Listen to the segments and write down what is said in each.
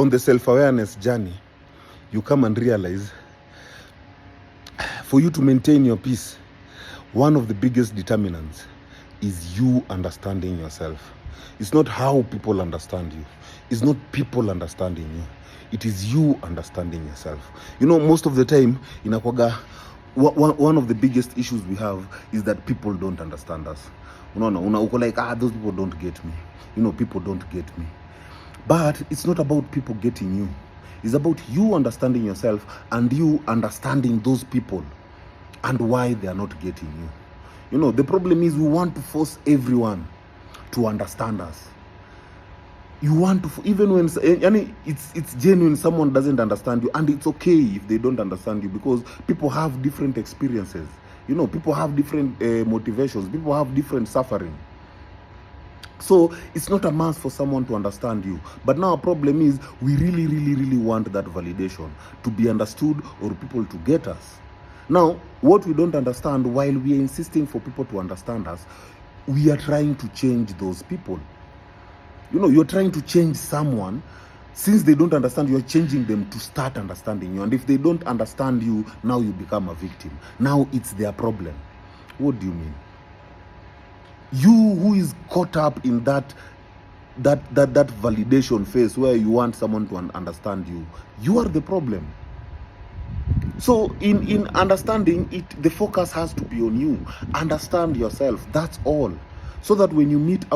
on the self-awareness journey, you come and realize for you to maintain your peace, one of the biggest determinants is you understanding yourself. It's not how people understand you. It's not people understanding you. It is you understanding yourself. You know, most of the time, inakwaga, one of the biggest issues we have is that people don't understand us. Uko like, those people don't get me. You know, people don't get me. But it's not about people getting you. It's about you understanding yourself and you understanding those people and why they are not getting you. You know, the problem is we want to force everyone to understand us. You want to, even when it's genuine, someone doesn't understand you, and it's okay if they don't understand you, because people have different experiences. You know, people have different motivations. People have different suffering. So it's not a must for someone to understand you. But now our problem is we really want that validation to be understood or people to get us. Now, what we don't understand, while we are insisting for people to understand us, we are trying to change those people. You know, you're trying to change someone. Since they don't understand, you're changing them to start understanding you. And if they don't understand you, now you become a victim. Now it's their problem. What do you mean? You who is caught up in that validation phase where you want someone to understand you, you are the problem. So in understanding it, the focus has to be on you. Understand yourself. That's all. So that when you meet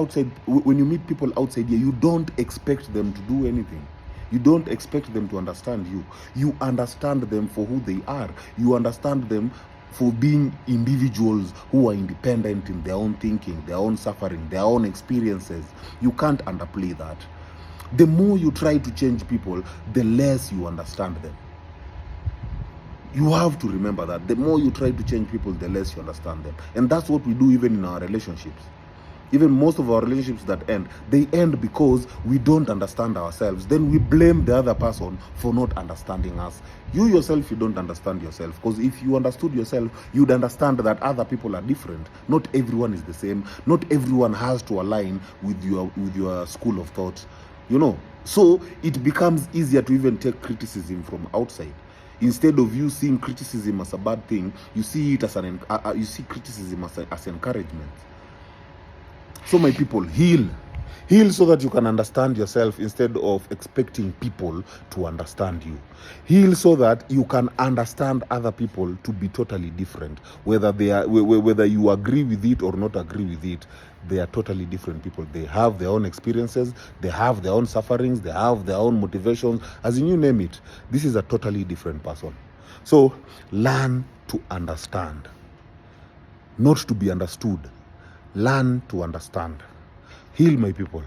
people outside here, you don't expect them to do anything. You don't expect them to understand you. You understand them for who they are. You understand them for being individuals who are independent in their own thinking, their own suffering, their own experiences. You can't underplay that. The more you try to change people, the less you understand them. You have to remember that. The more you try to change people, the less you understand them. And that's what we do even in our relationships. Even most of our relationships that end, they end because we don't understand ourselves. Then we blame the other person for not understanding us. You yourself, you don't understand yourself. Because if you understood yourself, you'd understand that other people are different. Not everyone is the same. Not everyone has to align with your school of thought. You know, so it becomes easier to even take criticism from outside. Instead of you seeing criticism as a bad thing, you see it as you see criticism as encouragement. So my people, heal so that you can understand yourself instead of expecting people to understand you. Heal so that you can understand other people to be totally different. Whether you agree with it or not agree with it, they are totally different people. They have their own experiences, they have their own sufferings, they have their own motivations, as in you name it. This is a totally different person. So learn to understand, not to be understood. Learn to understand. Heal, my people.